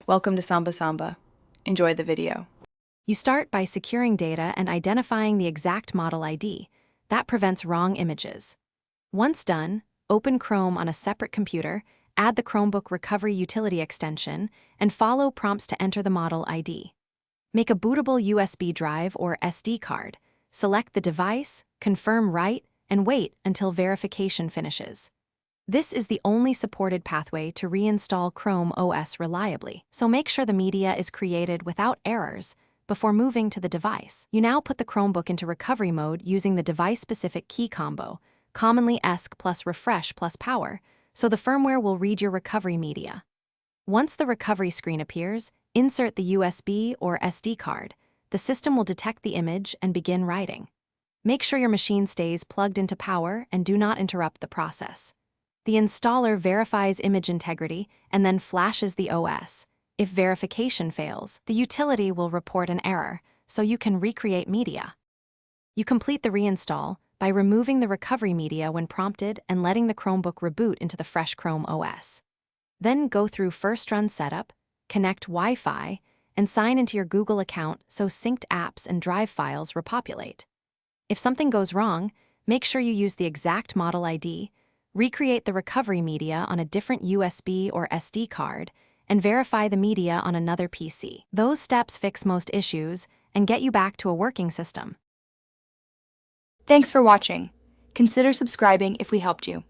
Welcome to Samba Samba. Enjoy the video. You start by securing data and identifying the exact model ID. That prevents wrong images. Once done, open Chrome on a separate computer, add the Chromebook Recovery Utility extension, and follow prompts to enter the model ID. Make a bootable USB drive or SD card. Select the device, confirm write, and wait until verification finishes. This is the only supported pathway to reinstall Chrome OS reliably, so make sure the media is created without errors before moving to the device. You now put the Chromebook into recovery mode using the device-specific key combo, commonly ESC plus refresh plus power, so the firmware will read your recovery media. Once the recovery screen appears, insert the USB or SD card. The system will detect the image and begin writing. Make sure your machine stays plugged into power and do not interrupt the process. The installer verifies image integrity and then flashes the OS. If verification fails, the utility will report an error, so you can recreate media. You complete the reinstall by removing the recovery media when prompted and letting the Chromebook reboot into the fresh Chrome OS. Then go through First Run Setup, connect Wi-Fi, and sign into your Google account so synced apps and drive files repopulate. If something goes wrong, make sure you use the exact model ID, recreate the recovery media on a different USB or SD card, and verify the media on another PC. Those steps fix most issues and get you back to a working system. Thanks for watching. Consider subscribing if we helped you.